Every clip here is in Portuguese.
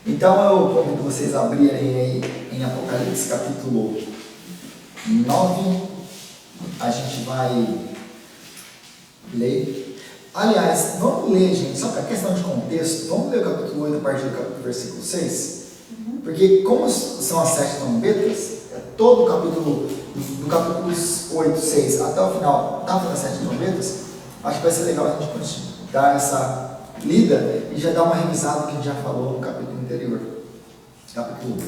Então eu convido vocês a abrirem aí em Apocalipse capítulo 9. A gente vai ler. Aliás, vamos ler, gente, só para questão de contexto, vamos ler o capítulo 8 a partir do versículo 6. Porque como são as 7 trombetas, todo o capítulo, do capítulo 8, 6 até o final, tá das 7 trombetas, acho que vai ser legal a gente dar essa lida e já dar uma revisada que a gente já falou no capítulo anterior. Capítulo 8.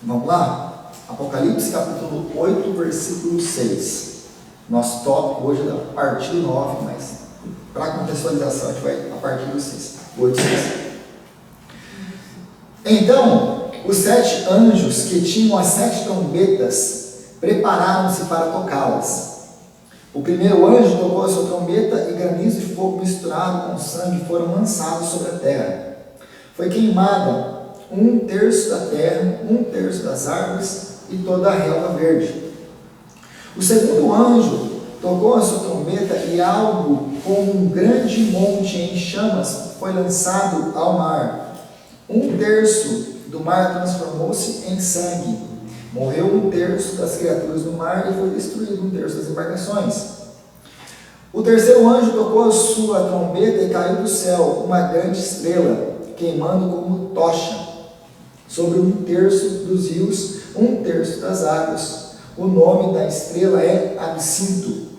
Vamos lá? Apocalipse capítulo 8, versículo 6. Nosso tópico hoje é da partir do 9, mas para contextualização a gente vai a partir do 6. 8, 6. Então, os 7 anjos que tinham as 7 trombetas prepararam-se para tocá-las. O primeiro anjo tocou a sua trombeta e granizo de fogo misturado com sangue foram lançados sobre a terra. Foi queimada 1/3 da terra, 1/3 das árvores e toda a relva verde. O segundo anjo tocou a sua trombeta e algo como um grande monte em chamas foi lançado ao mar. 1/3 do mar transformou-se em sangue. Morreu 1/3 das criaturas do mar e foi destruído 1/3 das embarcações. O terceiro anjo tocou a sua trombeta e caiu do céu uma grande estrela, queimando como tocha, sobre 1/3 dos rios, 1/3 das águas. O nome da estrela é Absinto.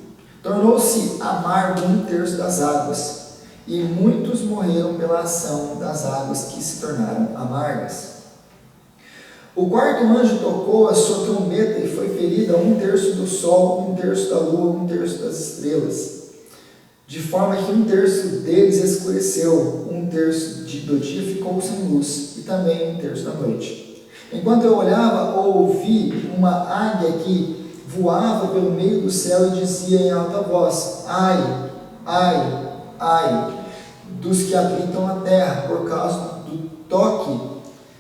Tornou-se amargo 1/3 das águas, e muitos morreram pela ação das águas que se tornaram amargas. O quarto anjo tocou a sua trombeta e foi ferida 1/3 do sol, 1/3 da lua, 1/3 das estrelas, de forma que 1/3 deles escureceu, 1/3 do dia ficou sem luz, e também 1/3 da noite. Enquanto eu olhava, ouvi uma águia que voava pelo meio do céu e dizia em alta voz: ai, ai, ai, dos que habitam a terra, por causa do toque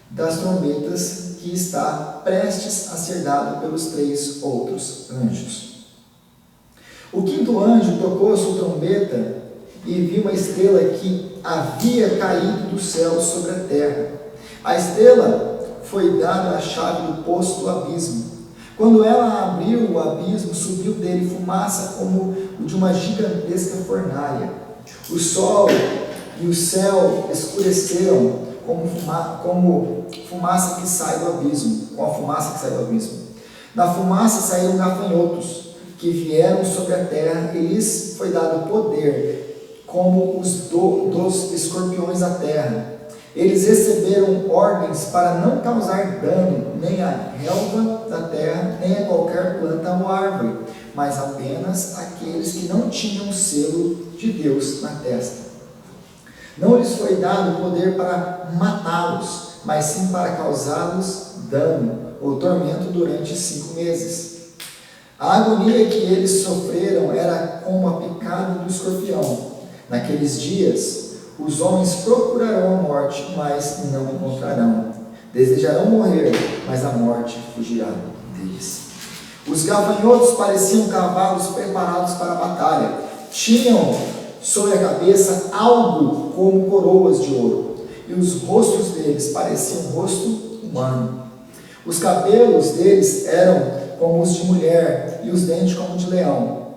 das trombetas que está prestes a ser dado pelos 3 outros anjos. O quinto anjo tocou a sua trombeta e viu uma estrela que havia caído do céu sobre a terra. A estrela foi dada a chave do poço do abismo. Quando ela abriu o abismo, subiu dele fumaça como o de uma gigantesca fornalha. O sol e o céu escureceram como fumaça que sai do abismo, com a fumaça que sai do abismo. Da fumaça saíram gafanhotos, que vieram sobre a terra, e lhes foi dado poder, como os dos escorpiões da terra. Eles receberam ordens para não causar dano nem à relva da terra, nem a qualquer planta ou árvore, mas apenas aqueles que não tinham o selo de Deus na testa. Não lhes foi dado poder para matá-los, mas sim para causá-los dano ou tormento durante 5 meses. A agonia que eles sofreram era como a picada do escorpião. Naqueles dias, os homens procurarão a morte, mas não encontrarão. Desejarão morrer, mas a morte fugirá deles. Os gafanhotos pareciam cavalos preparados para a batalha. Tinham sobre a cabeça algo como coroas de ouro, e os rostos deles pareciam rosto humano. Os cabelos deles eram como os de mulher, e os dentes como de leão.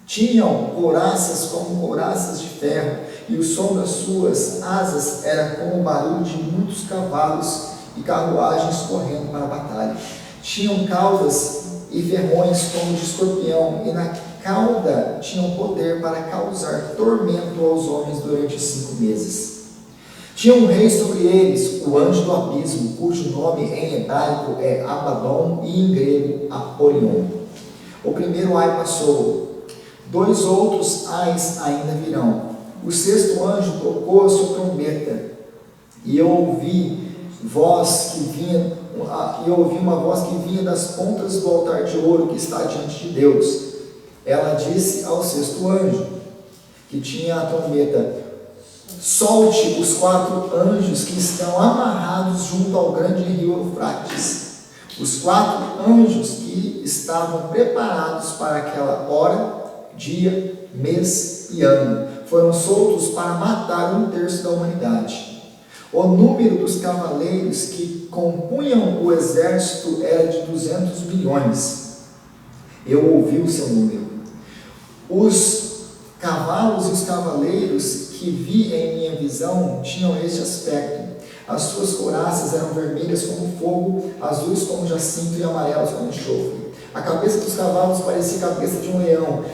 Tinham couraças como couraças de ferro, e o som das suas asas era como o barulho de muitos cavalos e carruagens correndo para a batalha. Tinham caudas e ferrões como de escorpião, e na cauda tinham poder para causar tormento aos homens durante 5 meses. Tinha um rei sobre eles, o anjo do abismo, cujo nome em hebraico é Abaddon e em grego Apolion. O primeiro ai passou, 2 outros ais ainda virão. O sexto anjo tocou a sua trombeta, e eu ouvi uma voz que vinha das pontas do altar de ouro que está diante de Deus. Ela disse ao sexto anjo, que tinha a trombeta: solte os 4 anjos que estão amarrados junto ao grande rio Eufrates. Os 4 anjos que estavam preparados para aquela hora, dia, mês e ano foram soltos para matar 1/3 da humanidade. O número dos cavaleiros que compunham o exército era de 200 milhões. Eu ouvi o seu número. Os cavalos e os cavaleiros que vi em minha visão tinham este aspecto. As suas couraças eram vermelhas como fogo, azuis como jacinto e amarelas como enxofre. A cabeça dos cavalos parecia a cabeça de um leão,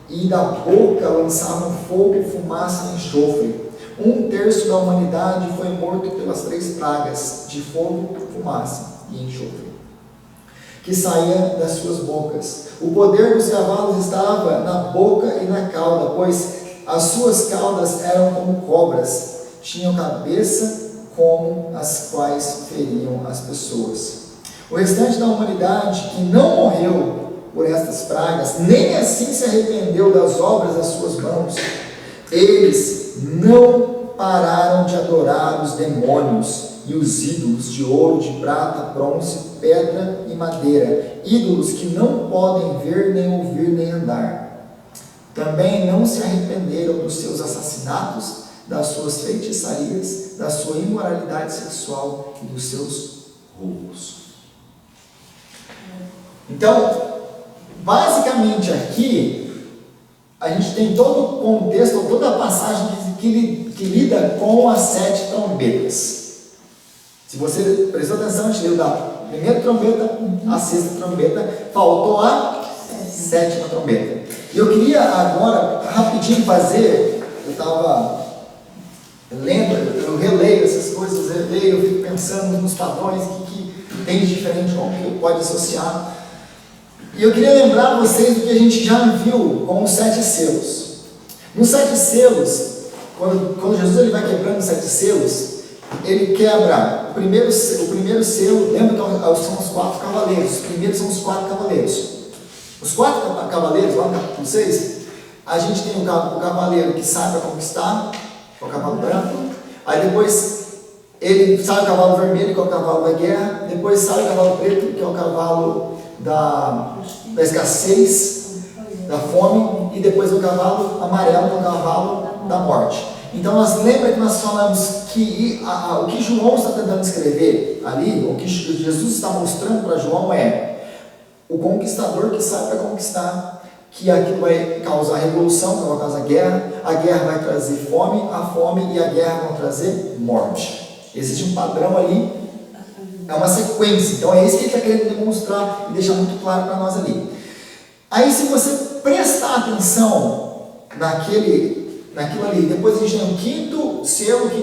e da boca lançavam fogo, fumaça e enxofre. 1/3 da humanidade foi morto pelas 3 pragas, de fogo, fumaça e enxofre, que saía das suas bocas. O poder dos cavalos estava na boca e na cauda, pois as suas caudas eram como cobras, tinham cabeça como as quais feriam as pessoas. O restante da humanidade que não morreu por estas pragas, nem assim se arrependeu das obras das suas mãos. Eles não pararam de adorar os demônios e os ídolos de ouro, de prata, bronze, pedra e madeira, ídolos que não podem ver, nem ouvir, nem andar. Também não se arrependeram dos seus assassinatos, das suas feitiçarias, da sua imoralidade sexual e dos seus roubos. Então, basicamente aqui, a gente tem todo o contexto, toda a passagem que lida com as 7 trombetas. Se você prestou atenção, a gente leu da primeira trombeta à 6ª trombeta, faltou a 7ª trombeta. E eu queria agora, rapidinho, fazer, eu estava lendo, eu releio essas coisas, eu fico pensando nos padrões, o que tem de diferente, como que pode associar. E eu queria lembrar vocês do que a gente já viu com os 7 selos. Nos 7 selos, quando Jesus ele vai quebrando os 7 selos, ele quebra o primeiro selo, lembra que são os 4 cavaleiros, os primeiros são os 4 cavaleiros. Os 4 cavaleiros, lá no capítulo 6, a gente tem o cavaleiro que sai para conquistar, que é o cavalo branco, aí depois ele sai o cavalo vermelho, que é o cavalo da guerra, depois sai o cavalo preto, que é o cavalo da escassez, da fome, e depois o cavalo amarelo, que é o cavalo da morte. Então lembra que nós falamos que o que João está tentando escrever ali, o que Jesus está mostrando para João é o conquistador que sai para conquistar, que aquilo vai causar revolução, que vai causar guerra, a guerra vai trazer fome, a fome e a guerra vão trazer morte. Existe um padrão ali, é uma sequência, então é isso que ele está querendo demonstrar e deixar muito claro para nós ali. Aí se você prestar atenção naquilo ali, depois a gente tem o 5º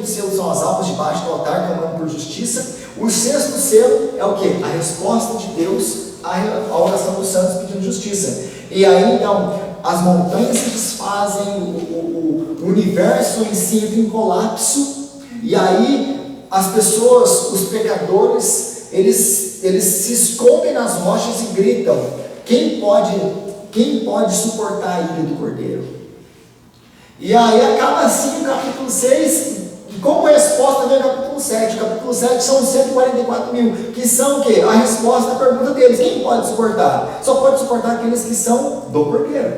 selo são as almas debaixo do altar, clamando por justiça. O 6º selo é o que? A resposta de Deus à oração dos santos pedindo justiça. E aí então, as montanhas se desfazem, o universo em si entra em colapso, e aí as pessoas, os pecadores, eles se escondem nas rochas e gritam: quem pode suportar a ira do Cordeiro? E aí acaba assim o capítulo 6, e como resposta vem o capítulo 7. O capítulo 7 são 144 mil, que são o quê? A resposta à pergunta deles: quem pode suportar? Só pode suportar aqueles que são do Cordeiro.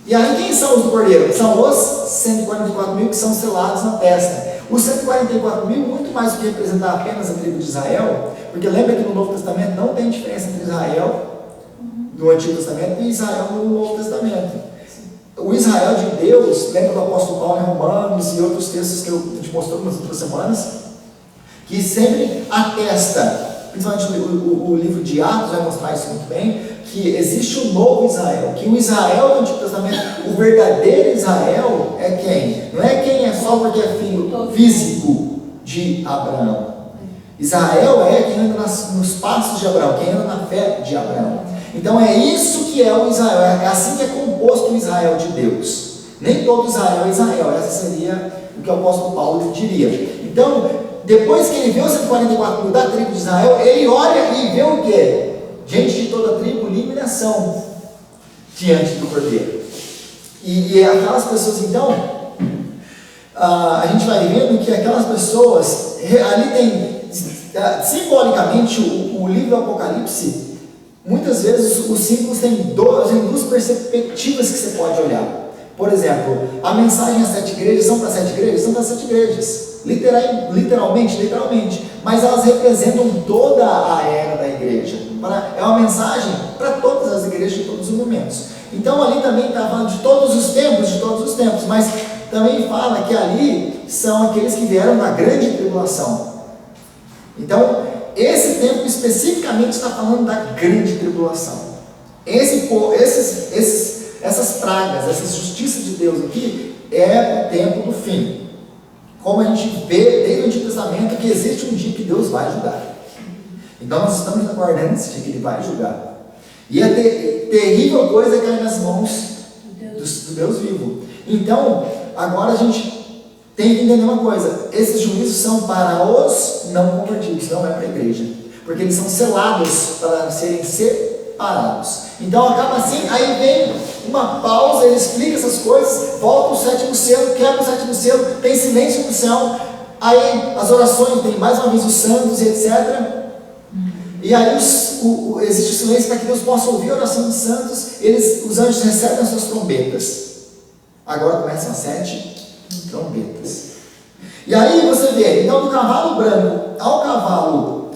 E aí quem são os do Cordeiro? São os 144 mil que são selados na testa. Os 144 mil, muito mais do que representar apenas a tribo de Israel, porque lembra que no Novo Testamento não tem diferença entre Israel no Antigo Testamento e Israel no Novo Testamento. O Israel de Deus, lembra do apóstolo Paulo em Romanos e outros textos que a gente mostrou nas outras semanas, que sempre atesta, principalmente o livro de Atos vai mostrar isso muito bem, que existe um novo Israel, que o Israel do Antigo Testamento, o verdadeiro Israel é quem? Não é quem é só porque é filho físico de Abraão. Israel é quem anda nos passos de Abraão, quem anda na fé de Abraão. Então é isso que é o Israel, é assim que é composto o Israel de Deus. Nem todo Israel é Israel, essa seria o que o apóstolo Paulo diria. Então, depois que ele vê os 144 mil da tribo de Israel, ele olha e vê o quê? Gente de toda a tribo, língua e nação, diante do Cordeiro. E aquelas pessoas, então, a gente vai vendo que aquelas pessoas, ali tem, simbolicamente, o livro do Apocalipse, muitas vezes os símbolos têm duas perspectivas que você pode olhar. Por exemplo, a mensagem às 7 igrejas são para 7 igrejas? São para 7 igrejas. literalmente, mas elas representam toda a era da igreja. É uma mensagem para todas as igrejas de todos os momentos. Então ali também está falando de todos os tempos, mas também fala que ali são aqueles que vieram da grande tribulação. Então, esse tempo especificamente está falando da grande tribulação. Essas pragas, essa justiça de Deus aqui é o tempo do fim. Como a gente vê desde o Antigo Testamento que existe um dia que Deus vai julgar. Então nós estamos aguardando esse dia que Ele vai julgar. E a terrível coisa cair nas mãos do Deus vivo. Então, agora a gente tem que entender uma coisa: esses juízos são para os não convertidos, não é para a igreja, porque eles são selados para serem separados. Então acaba assim, aí vem uma pausa, ele explica essas coisas, volta o sétimo selo, quebra o sétimo selo, tem silêncio no céu, aí as orações, tem mais uma vez os santos e etc. E aí existe o silêncio para que Deus possa ouvir a oração dos santos. Os anjos recebem as suas trombetas. Agora começam as 7 trombetas. E aí você vê, então do cavalo branco ao cavalo,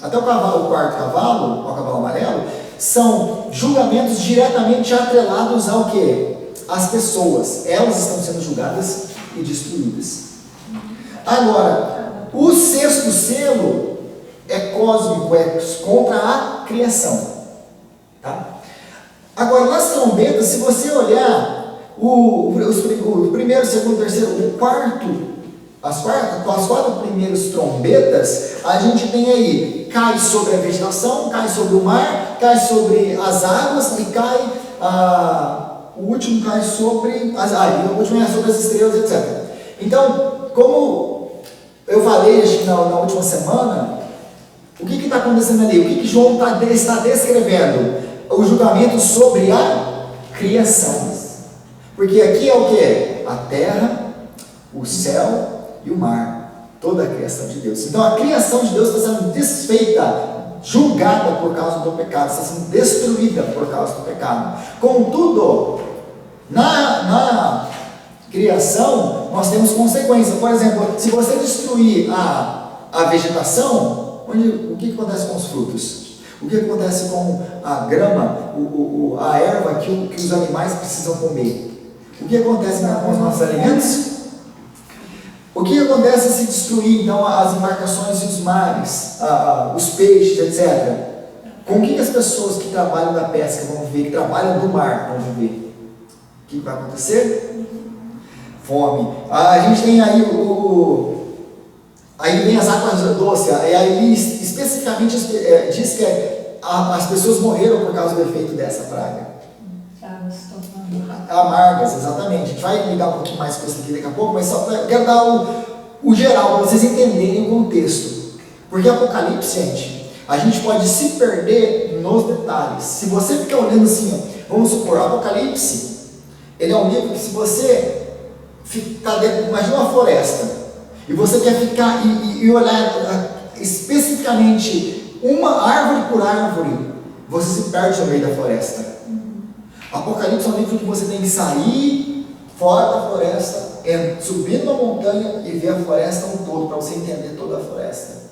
até o quarto cavalo, ao cavalo amarelo, são julgamentos diretamente atrelados ao quê? As pessoas. Elas estão sendo julgadas e destruídas. Agora, o sexto selo é cósmico, é contra a criação. Tá? Agora, nas trombetas, se você olhar o primeiro, segundo, terceiro, o quarto, as quatro primeiras trombetas, a gente tem aí, cai sobre a vegetação, cai sobre o mar, cai sobre as águas e cai, o último cai sobre o último é sobre as estrelas, etc. Então, como eu falei na última semana, o que está acontecendo ali? O que João está descrevendo? O julgamento sobre a criação. Porque aqui é o que? A terra, o céu e o mar. Toda a criação de Deus. Então a criação de Deus está sendo desfeita, julgada por causa do pecado, está sendo destruída por causa do pecado. Contudo, na criação nós temos consequências. Por exemplo, se você destruir a vegetação, o que acontece com os frutos? O que acontece com a grama, a erva que os animais precisam comer? O que acontece com os nossos alimentos? O que acontece se destruir então as embarcações e os mares, os peixes, etc.? Com o que as pessoas que trabalham da pesca vão viver, que trabalham do mar vão viver? O que vai acontecer? Fome. A gente tem aí aí vem as águas doces, e aí especificamente diz que as pessoas morreram por causa do efeito dessa praga. Amargas, exatamente. A gente vai ligar um pouquinho mais com isso aqui daqui a pouco, mas só quero dar o geral para vocês entenderem o contexto. Porque Apocalipse, gente, a gente pode se perder nos detalhes. Se você ficar olhando assim, vamos supor, Apocalipse, ele é um livro que se você ficar dentro, imagina uma floresta, e você quer ficar e olhar especificamente uma árvore por árvore, você se perde no meio da floresta. Apocalipse é um livro que você tem que sair fora da floresta, subir numa montanha e ver a floresta um todo, para você entender toda a floresta.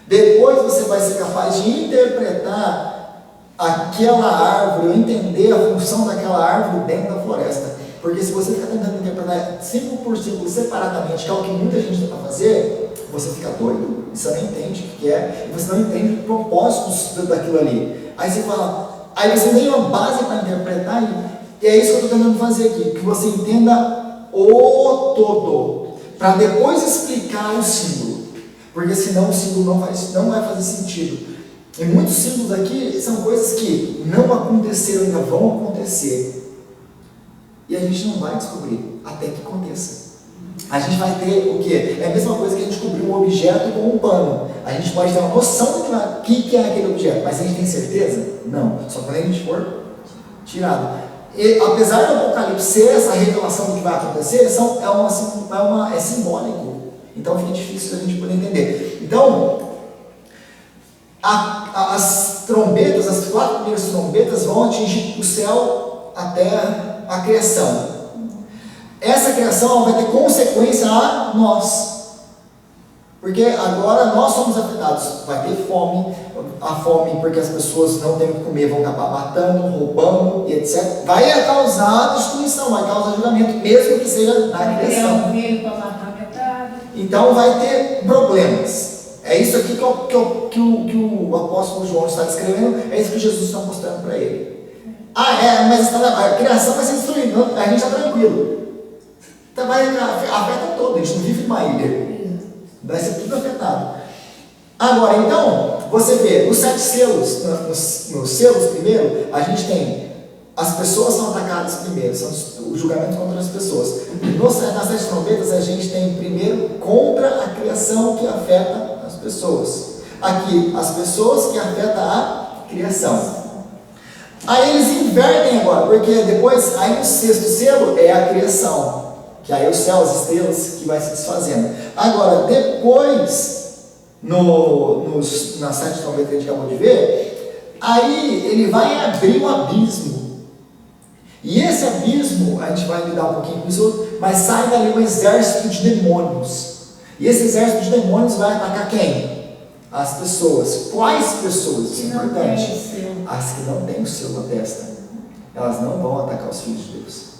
Depois você vai ser capaz de interpretar aquela árvore, entender a função daquela árvore dentro da floresta. Porque se você ficar tentando interpretar 5 por 5 separadamente, que é o que muita gente tenta fazer, você fica doido, você não entende o que é, e você não entende os propósitos daquilo ali. Aí você fala, aí você tem uma base para interpretar, e é isso que eu estou tentando fazer aqui, que você entenda o todo, para depois explicar o símbolo, porque senão o símbolo não vai fazer sentido. E muitos símbolos aqui são coisas que não aconteceram, ainda vão acontecer. E a gente não vai descobrir até que aconteça. A gente vai ter o quê? É a mesma coisa que a gente cobrir um objeto com um pano. A gente pode ter uma noção do que é aquele objeto, mas a gente tem certeza? Não. Só quando a gente for tirado. E, apesar do Apocalipse ser essa revelação do que vai acontecer, é simbólico. Então fica difícil a gente poder entender. Então, as trombetas, as 4 primeiras trombetas vão atingir o céu, a terra, a criação. essa criação vai ter consequência a nós. Porque agora nós somos afetados. Vai ter fome, a fome porque as pessoas não têm o que comer, vão acabar matando, roubando e etc. Vai causar destruição, vai causar julgamento, mesmo que seja na criação. Um filho para matar metade. Então vai ter problemas. É isso aqui que o apóstolo João está descrevendo, é isso que Jesus está mostrando para ele. Mas a criação vai ser destruída, a gente está tranquilo. Então afeta todo, a gente não vive numa ilha. Vai ser tudo afetado. Agora, então, você vê, os 7 selos, nos selos primeiro, a gente tem, as pessoas são atacadas primeiro, são o julgamento contra as pessoas. Nas 7 trombetas, a gente tem primeiro contra a criação que afeta as pessoas. Aqui, as pessoas que afetam a criação. Aí eles invertem agora, porque depois, aí no 6º selo é a criação. Que aí o céu, as estrelas, que vai se desfazendo. Agora, depois, na 7 trombetas que a gente acabou de ver, aí ele vai abrir um abismo. E esse abismo, a gente vai lidar um pouquinho com isso, mas sai dali um exército de demônios. E esse exército de demônios vai atacar quem? As pessoas. Quais pessoas? Isso é importante. As que não têm o selo na testa. Elas não vão atacar os filhos de Deus.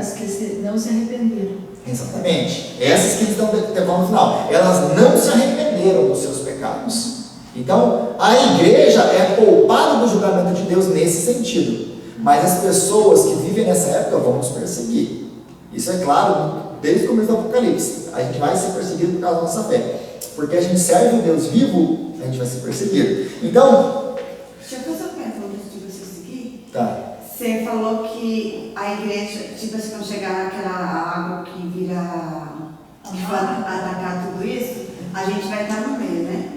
As que não se arrependeram. Exatamente. Essas que estão no final. Elas não se arrependeram dos seus pecados. Então, a igreja é poupada do julgamento de Deus nesse sentido. Mas as pessoas que vivem nessa época vão nos perseguir. Isso é claro, desde o começo do Apocalipse. A gente vai ser perseguido por causa da nossa fé. Porque a gente serve um Deus vivo, a gente vai ser perseguido. Então... Deixa eu fazer uma pergunta de vocês aqui. Tá. Você falou que a igreja, tipo assim, quando chegar aquela água que vira, que vai atacar tudo isso, a gente vai estar no meio, né?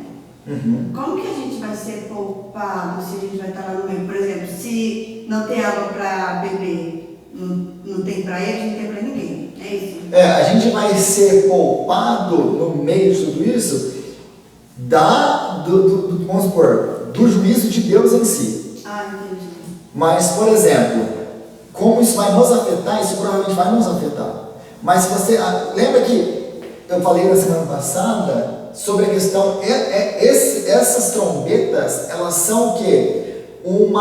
Uhum. Como que a gente vai ser poupado se a gente vai estar lá no meio? Por exemplo, se não tem água para beber, não tem para eles, não tem para ninguém. É isso? A gente vai ser poupado no meio de tudo isso vamos supor, do juízo de Deus em si. Entendi. Mas, por exemplo, como isso vai nos afetar, isso provavelmente vai nos afetar. Mas se você lembra que eu falei na semana passada sobre a questão, essas trombetas, elas são o quê? O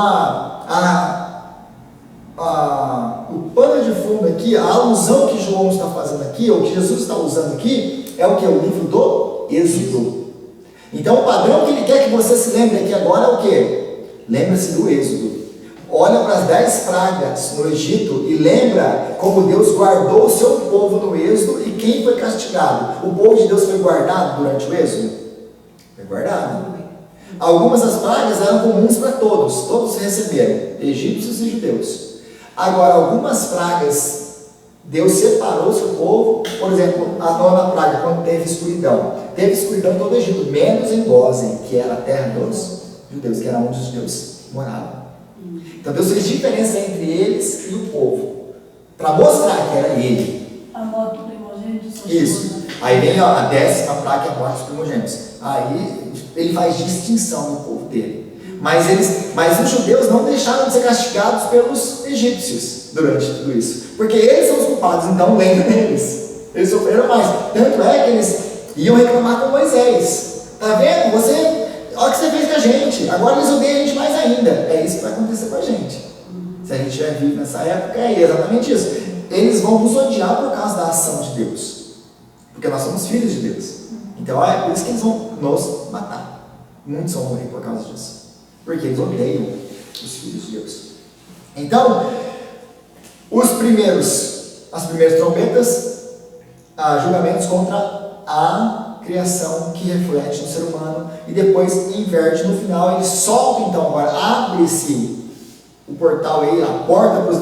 pano de fundo aqui, a alusão que João está fazendo aqui, ou que Jesus está usando aqui, é o que? O livro do Êxodo. Então o padrão que ele quer que você se lembre aqui agora é o quê? Lembra-se do Êxodo. Olha para as 10 pragas no Egito e lembra como Deus guardou o seu povo no Êxodo e quem foi castigado. O povo de Deus foi guardado durante o Êxodo? Foi guardado. Algumas das pragas eram comuns para todos receberam, egípcios e judeus. Agora, algumas pragas, Deus separou o seu povo. Por exemplo, a 9ª praga, quando teve escuridão em todo o Egito, menos em Gósen, que era a terra dos judeus, que era onde os judeus moravam. Então Deus fez diferença entre eles e o povo, para mostrar que era ele. A morte do primogênito. Isso. Aí vem a 10ª praga, que é a morte dos primogênitos. Aí ele faz distinção no povo dele. Mas os judeus não deixaram de ser castigados pelos egípcios durante tudo isso. Porque eles são os culpados, então lembra deles. Eles sofreram mais. Tanto é que eles iam reclamar com Moisés. Tá vendo? Olha o que você fez com a gente. Agora eles odeiam a gente mais ainda. É isso que vai acontecer com a gente. Se a gente estiver vivo nessa época, é exatamente isso. Eles vão nos odiar por causa da ação de Deus. Porque nós somos filhos de Deus. Então é por isso que eles vão nos matar. Muitos vão morrer por causa disso. Porque eles odeiam os filhos de Deus. Então, as primeiras trombetas, julgamentos contra a criação que reflete no ser humano, e depois inverte no final, ele solta, então agora abre-se o portal aí, a porta para os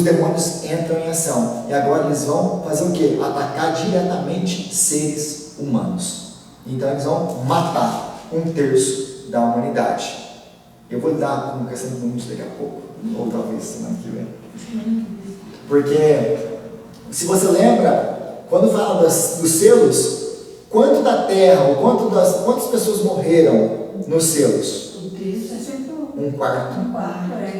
demônios entram em ação, e agora eles vão fazer o quê? Atacar diretamente seres humanos. Então eles vão matar 1/3 da humanidade. Eu vou lidar com a questão do mundo daqui a pouco, ou talvez semana que vem. Porque, se você lembra, quando fala dos selos, quanto da terra, ou quantas pessoas morreram nos selos? O texto é sempre 1/4.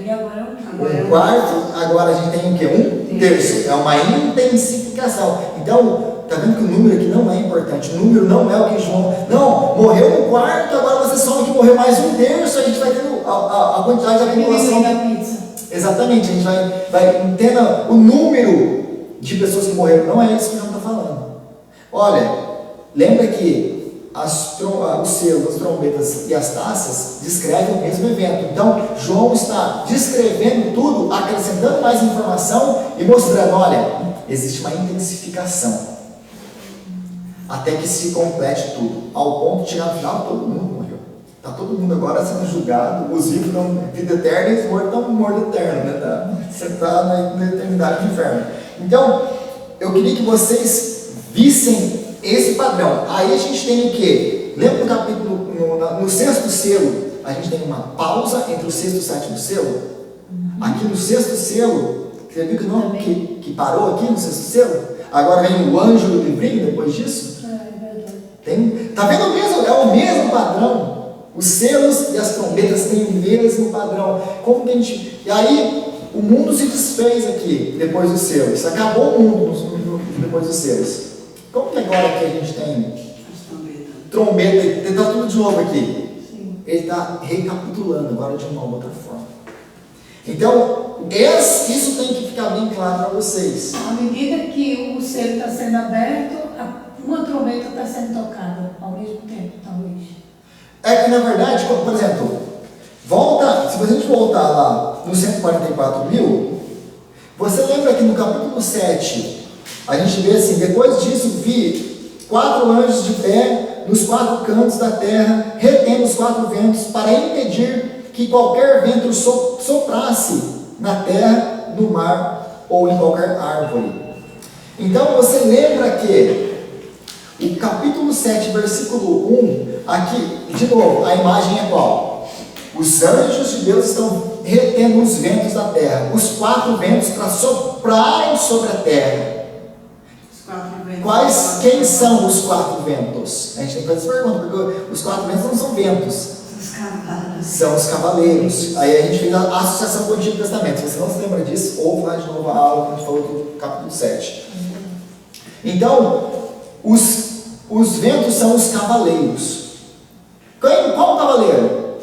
e agora é Um quarto, agora a gente tem o quê? Um terço. É uma intensificação. Então, está vendo que o número aqui não é importante. O número não é o que João... Não, morreu um quarto, agora você some que morreu mais um terço, a gente vai tendo a quantidade da população. Da pizza. Exatamente, a gente vai tendo o número de pessoas que morreram. Não é isso que João está falando. Olha, lembra que os selos, as trombetas e as taças descrevem o mesmo evento. Então, João está descrevendo tudo, acrescentando mais informação e mostrando, olha, existe uma intensificação até que se complete tudo, ao ponto de chegar no final, todo mundo morreu. Está todo mundo agora sendo julgado, os vivos dão vida eterna e os mortos estão morto eterno, né? Você está na eternidade do inferno. Então, eu queria que vocês vissem esse padrão. Aí a gente tem o quê? Lembra no capítulo, no sexto selo, a gente tem uma pausa entre o sexto e o sétimo selo? Aqui no sexto selo, você viu que não que parou aqui no sexto selo? Agora vem o anjo do livrinho depois disso? Tá vendo mesmo? É o mesmo padrão. Os selos e as trombetas têm o mesmo padrão. Como que a gente... E aí, o mundo se desfez aqui, depois dos selos. Acabou o mundo depois dos selos. Como que agora que a gente tem trombeta, está tudo de novo aqui? Sim. Ele está recapitulando agora de uma outra forma. Então, isso tem que ficar bem claro para vocês. À medida que o selo está sendo aberto, uma trombeta está sendo tocada ao mesmo tempo, talvez. É que, na verdade, por exemplo, se a gente voltar lá no 144.000, você lembra que no capítulo 7, a gente vê assim, depois disso vi 4 anjos de pé nos 4 cantos da terra, retendo os 4 ventos, para impedir que qualquer vento soprasse na terra, no mar ou em qualquer árvore. Então você lembra que o capítulo 7, versículo 1, aqui, de novo, a imagem é qual? Os anjos de Deus estão retendo os ventos da terra, os 4 ventos para soprarem sobre a terra. Quem são os 4 ventos? A gente tem que fazer essa pergunta, porque os 4 ventos não são ventos. São os cavaleiros. Aí a gente fez a associação com o Antigo Testamento. Se você não se lembra disso, ouve lá de novo a aula que a gente falou do capítulo 7. Então, os ventos são os cavaleiros. Qual cavaleiro?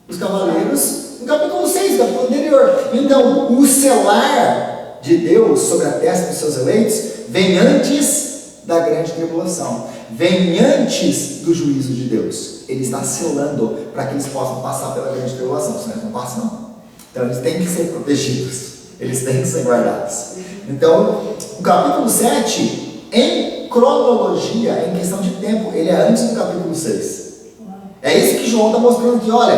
Os cavaleiros no capítulo 6, capítulo anterior. Então, o selar de Deus sobre a testa dos seus eleitos vem antes da grande tribulação, vem antes do juízo de Deus. Ele está selando para que eles possam passar pela grande tribulação, senão eles não passam não. Então eles têm que ser protegidos, eles têm que ser guardados. Então, o capítulo 7, em cronologia, em questão de tempo, ele é antes do capítulo 6. É isso que João está mostrando aqui, olha,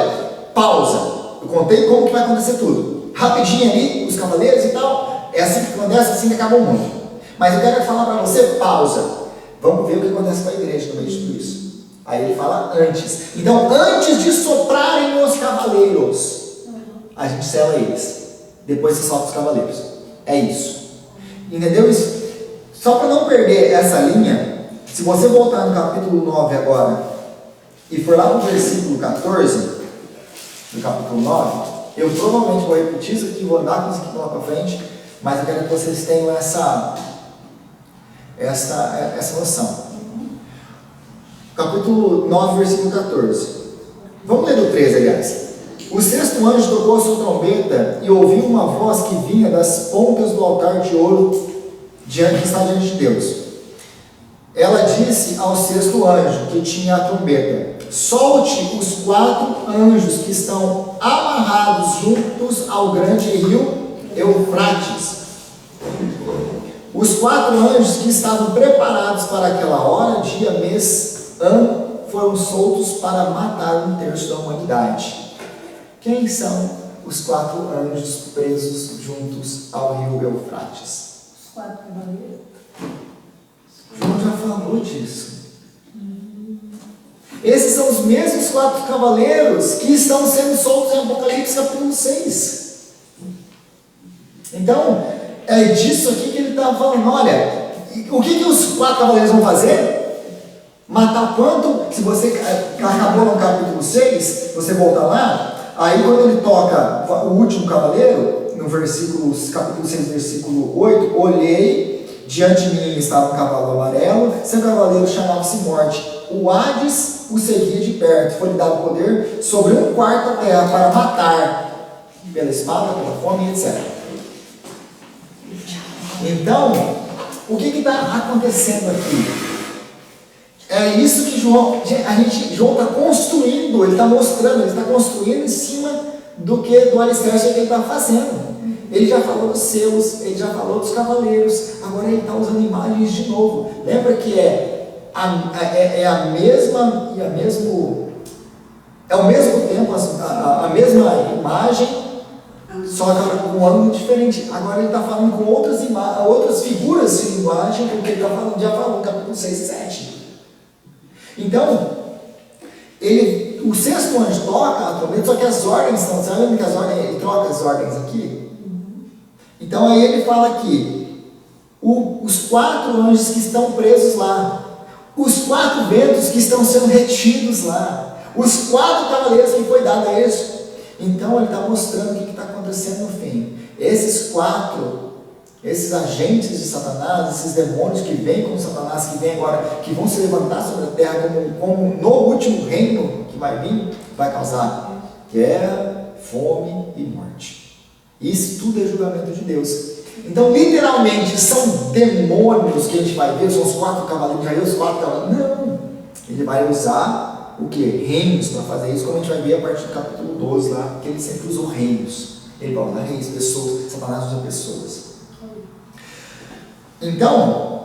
pausa, eu contei como que vai acontecer tudo, rapidinho ali, os cavaleiros e tal, é assim que acontece, assim que acaba o mundo. Mas eu quero falar para você, pausa. Vamos ver o que acontece com a igreja no meio de tudo isso. Aí ele fala antes. Então, antes de soprarem os cavaleiros, a gente sela eles. Depois você solta os cavaleiros. É isso. Entendeu isso? Só para não perder essa linha, se você voltar no capítulo 9 agora, e for lá no versículo 14, do capítulo 9, eu provavelmente vou repetir isso aqui, vou andar com isso aqui lá para frente, mas eu quero que vocês tenham essa noção. Capítulo 9, versículo 14. Vamos ler do 13, aliás. O sexto anjo tocou a sua trombeta e ouviu uma voz que vinha das pontas do altar de ouro que está diante de Deus. Ela disse ao sexto anjo que tinha a trombeta: solte os 4 anjos que estão amarrados juntos ao grande rio Eufrates. Os 4 anjos que estavam preparados para aquela hora, dia, mês, ano, foram soltos para matar 1/3 da humanidade. Quem são os 4 anjos presos juntos ao rio Eufrates? Os 4 cavaleiros. João já falou disso. Esses são os mesmos 4 cavaleiros que estão sendo soltos em Apocalipse capítulo 6. Então, é disso aqui que ele está falando. Olha, o que os 4 cavaleiros vão fazer? Matar quanto? Se você acabou no capítulo 6, você volta lá, Aí quando ele toca o último cavaleiro, no capítulo 6, versículo 8, olhei, diante de mim estava um cavalo amarelo, seu cavaleiro chamava-se Morte. O Hades o seguia de perto, foi-lhe dado poder sobre um quarto da terra para matar, pela espada, pela fome, etc. Então, o que está acontecendo aqui? É isso que João está construindo, ele está mostrando, ele está construindo em cima do alicerce que ele está fazendo. Ele já falou dos seus, ele já falou dos cavaleiros, agora ele está usando imagens de novo. Lembra que é ao mesmo tempo a mesma imagem, só que com um ângulo diferente. Agora ele está falando com outras figuras de linguagem, porque ele já falou no capítulo 6 e 7. Então, o sexto anjo toca a trombeta, só que as ordens estão, você lembra que ele troca as ordens aqui? Então aí ele fala aqui, os 4 anjos que estão presos lá, os 4 ventos que estão sendo retidos lá, os 4 cavaleiros que foi dado a eles. Então ele está mostrando o que está acontecendo no fim. Esses agentes de Satanás, esses demônios que vêm com Satanás, que vêm agora, que vão se levantar sobre a terra como no último reino que vai vir, vai causar guerra, fome e morte. Isso tudo é julgamento de Deus. Então, literalmente, são demônios que a gente vai ver, são os 4 cavaleiros, já viu os 4 cavaleiros? Não! Ele vai usar o que? Reinos para fazer isso, como a gente vai ver a partir do capítulo 12 lá, que ele sempre usou reinos. Ele vai usar reinos, pessoas, Satanás usa pessoas. Então,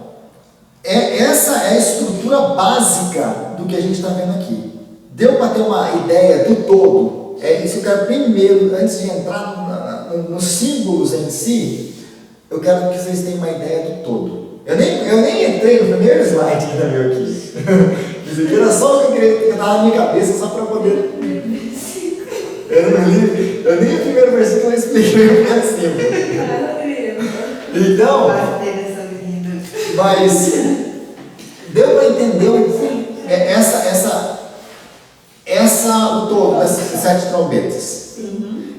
essa é a estrutura básica do que a gente está vendo aqui. Deu para ter uma ideia do todo? Isso eu quero primeiro, antes de entrar nos símbolos em si, eu quero que vocês tenham uma ideia do todo. Eu nem entrei no primeiro slide que ainda veio aqui. Isso aqui era só o que eu estava na minha cabeça, só para poder... Eu nem o primeiro versículo eu expliquei o que é símbolo. Então... Mas deu para entender o todo dessas 7 trombetas.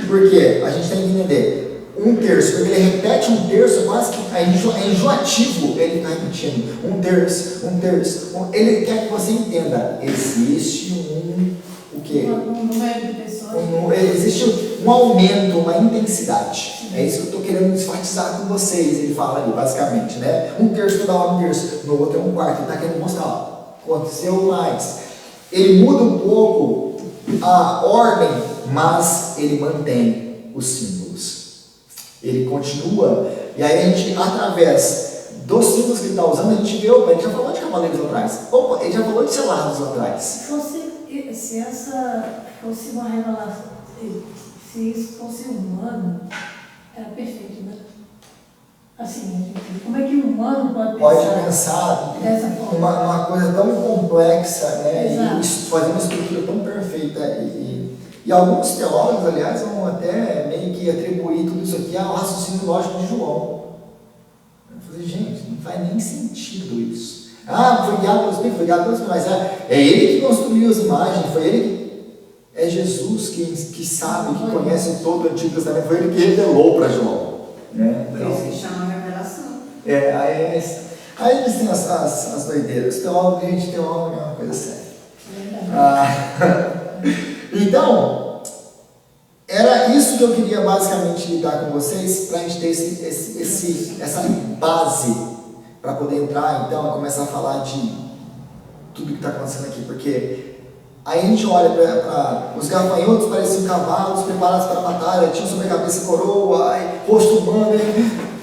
Porque a gente tem que entender 1/3, porque ele repete 1/3, quase que é enjoativo ele está repetindo 1/3. Ele quer que você entenda, existe o quê? Um número de pessoas. Existe um aumento, uma intensidade. É isso que eu estou querendo enfatizar com vocês. Ele fala ali, basicamente, né? 1/3 toda hora, 1/3. No outro é 1/4. Ele está querendo mostrar, aconteceu mais. Ele muda um pouco a ordem, mas ele mantém os símbolos. Ele continua. E aí a gente, através dos símbolos que ele está usando, a gente vê, opa, ele já falou de cavaleiros lá atrás. Opa, ele já falou de selados lá atrás. Se essa fosse uma revelação, se isso fosse humano, era perfeito, né? Assim, como é que um humano pode pensar dessa forma? Uma coisa tão complexa, né? Exato. E fazer uma estrutura tão perfeita. E alguns teólogos, aliás, vão até meio que atribuir tudo isso aqui ao raciocínio lógico de João. Eu falei, gente, não faz nem sentido isso. Foi guiado pelo Espírito, mas é ele que construiu as imagens, foi ele que... É Jesus que sabe, que conhece todo o Antigo Testamento, foi ele que revelou para João. Né? Por isso que chama revelação. Aí eles têm as doideiras. Teólogo, gente, teólogo é uma coisa séria. Então, era isso que eu queria basicamente lidar com vocês, para a gente ter essa base, para poder entrar, então, e começar a falar de tudo que está acontecendo aqui, porque aí a gente olha para os gafanhotos, pareciam cavalos preparados para a batalha, tinham sobre a cabeça coroa, rosto humano.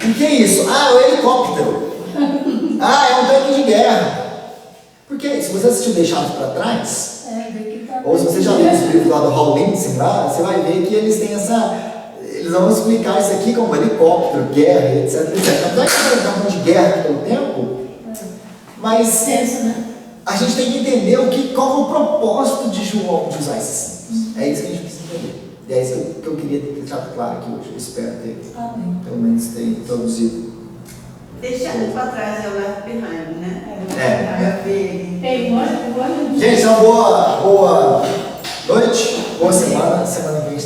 O que é isso? É o helicóptero. É um tanque de guerra. Porque se você assistiu Deixados para Trás, ou se você já leu esse livro lá do Hal Lindsey, lá, você vai ver que eles têm eles vão explicar isso aqui como helicóptero, guerra, etc. Apesar que eles estão de guerra todo o tempo, mas a gente tem que entender qual é o propósito de João de usar esses símbolos. É isso que a gente precisa entender. E é isso que eu queria ter deixado claro aqui hoje. Eu espero ter, pelo menos, ter introduzido. Deixado para trás é o left behind, né? Gente, uma boa noite, boa semana. Semana que vem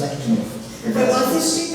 assistir